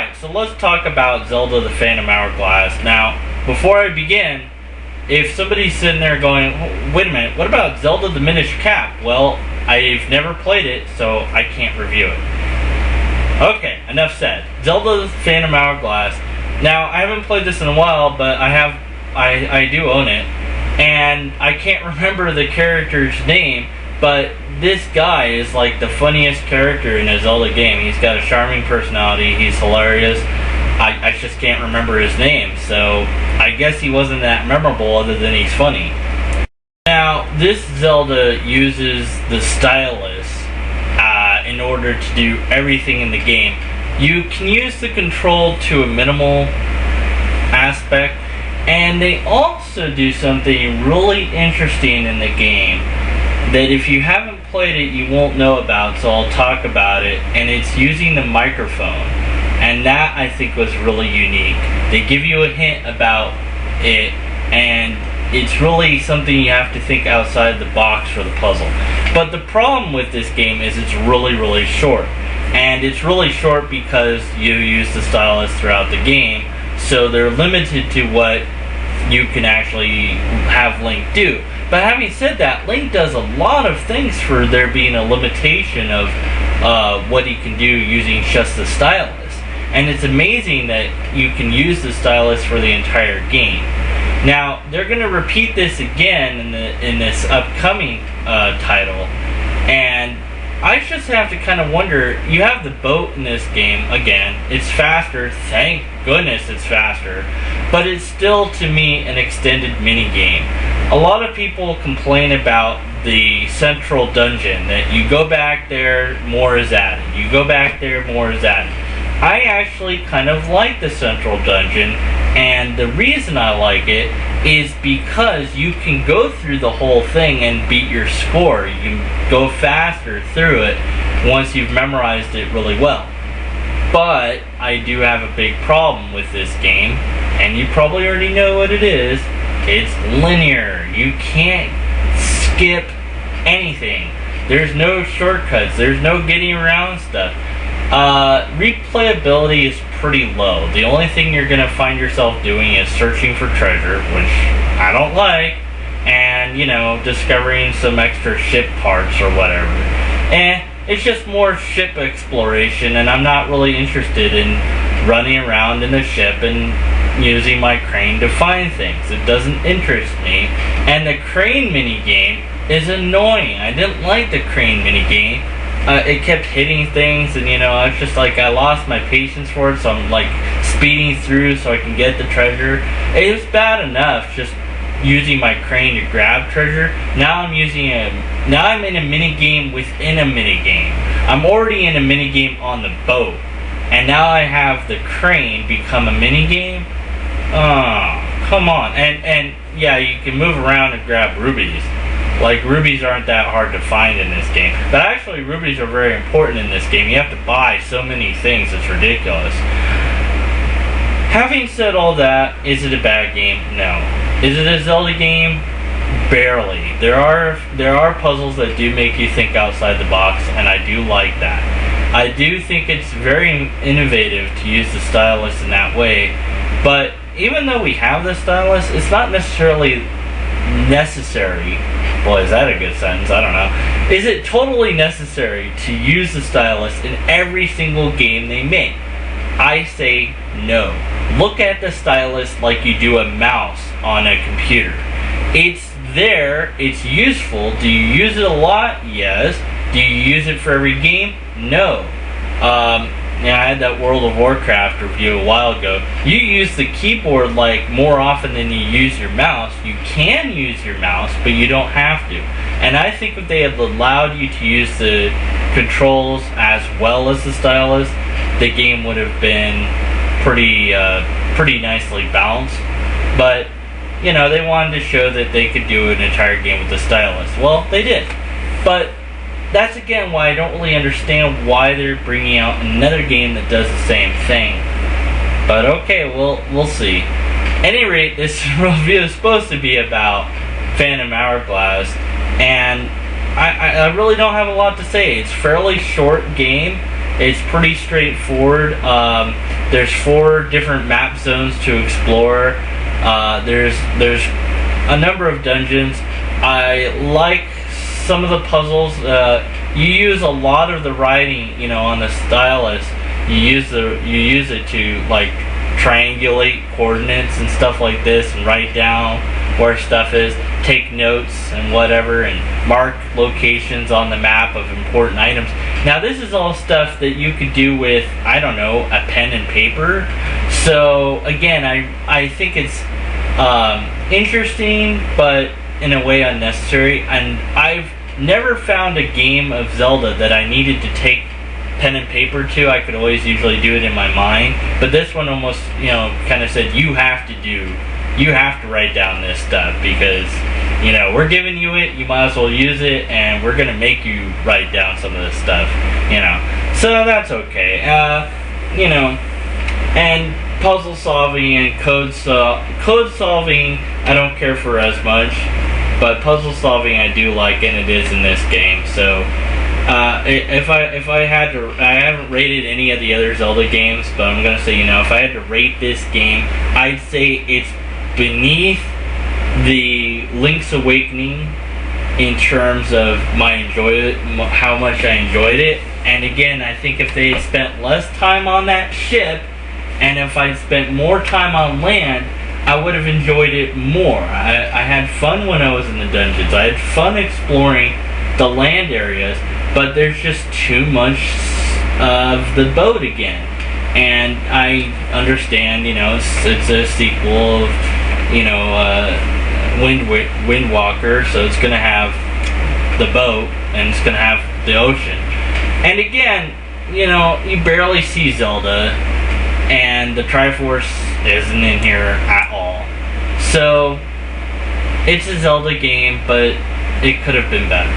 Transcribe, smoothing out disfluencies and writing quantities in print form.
Alright, so let's talk about Zelda the Phantom Hourglass. Now, before I begin, if somebody's sitting there going, wait a minute, what about Zelda the Minish Cap? Well, I've never played it, so I can't review it. Okay, enough said. Zelda the Phantom Hourglass. Now, I haven't played this in a while, but I do own it. And I can't remember the character's name, but this guy is like the funniest character in a Zelda game. He's got a charming personality, he's hilarious. I just can't remember his name, so I guess he wasn't that memorable other than he's funny. Now, this Zelda uses the stylus in order to do everything in the game. You can use the control to a minimal aspect, and they also do something really interesting in the game that if you haven't played it you won't know about, so I'll talk about it, and it's using the microphone. And that I think was really unique. They give you a hint about it, and it's really something you have to think outside the box for the puzzle. But the problem with this game is it's really, really short. And it's really short because you use the stylus throughout the game, so they're limited to what you can actually have Link do. But having said that, Link does a lot of things for there being a limitation of what he can do using just the stylus. And it's amazing that you can use the stylus for the entire game. Now, they're going to repeat this again in this upcoming title, and I just have to kind of wonder, you have the boat in this game, again, it's faster, thank goodness it's faster, but it's still, to me, an extended mini-game. A lot of people complain about the central dungeon, that you go back there, more is added, you go back there, more is added. I actually kind of like the central dungeon, and the reason I like it is because you can go through the whole thing and beat your score. You can go faster through it once you've memorized it really well. But I do have a big problem with this game, and you probably already know what it is. It's linear. You can't skip anything. There's no shortcuts. There's no getting around stuff. Replayability is pretty low. The only thing you're going to find yourself doing is searching for treasure, which I don't like, and, you know, discovering some extra ship parts or whatever. And it's just more ship exploration, and I'm not really interested in running around in a ship and using my crane to find things. It doesn't interest me. And the crane minigame is annoying. I didn't like the crane minigame. It kept hitting things, and, you know, I was just like, I lost my patience for it, so I'm like speeding through so I can get the treasure. It was bad enough just using my crane to grab treasure. Now I'm in a mini game within a mini game. I'm already in a mini game on the boat, and now I have the crane become a mini game. Oh, come on. And yeah, you can move around and grab rubies. Like, rubies aren't that hard to find in this game. But actually, rubies are very important in this game. You have to buy so many things, it's ridiculous. Having said all that, is it a bad game? No. Is it a Zelda game? Barely. There are puzzles that do make you think outside the box, and I do like that. I do think it's very innovative to use the stylus in that way. But even though we have the stylus, it's not necessarily necessary. Boy, is that a good sentence? I don't know. Is it totally necessary to use the stylus in every single game they make? I say no. Look at the stylus like you do a mouse on a computer. It's there, it's useful. Do you use it a lot? Yes. Do you use it for every game? No. Yeah, I had that World of Warcraft review a while ago. You use the keyboard like more often than you use your mouse. You can use your mouse, but you don't have to. And I think if they had allowed you to use the controls as well as the stylus, the game would have been pretty nicely balanced. But, you know, they wanted to show that they could do an entire game with the stylus. Well, they did. But that's again why I don't really understand why they're bringing out another game that does the same thing. But okay, we'll see. At any rate, this review is supposed to be about Phantom Hourglass, and I really don't have a lot to say. It's a fairly short game. It's pretty straightforward. There's 4 different map zones to explore. There's a number of dungeons. I like some of the puzzles. You use a lot of the writing, on the stylus. You use it to like triangulate coordinates and stuff like this, and write down where stuff is, take notes and whatever, and mark locations on the map of important items. Now this is all stuff that you could do with, I don't know, a pen and paper. So again, I think it's interesting, but in a way unnecessary. And I've never found a game of Zelda that I needed to take pen and paper to. I could always usually do it in my mind, but this one almost, kind of said you have to write down this stuff, because we're giving you it, you might as well use it, and we're gonna make you write down some of this stuff, so that's okay. And puzzle solving and code solving I don't care for as much, but puzzle solving I do like, and it is in this game. So if I had to, I haven't rated any of the other Zelda games, but I'm gonna say, if I had to rate this game, I'd say it's beneath the Link's Awakening in terms of how much I enjoyed it. And again, I think if they had spent less time on that ship, and if I'd spent more time on land, I would have enjoyed it more. I had fun when I was in the dungeons. I had fun exploring the land areas, but there's just too much of the boat again. And I understand, it's a sequel of, Wind Walker, so it's going to have the boat, and it's going to have the ocean. And again, you barely see Zelda, and the Triforce isn't in here at all. So, it's a Zelda game, but it could have been better.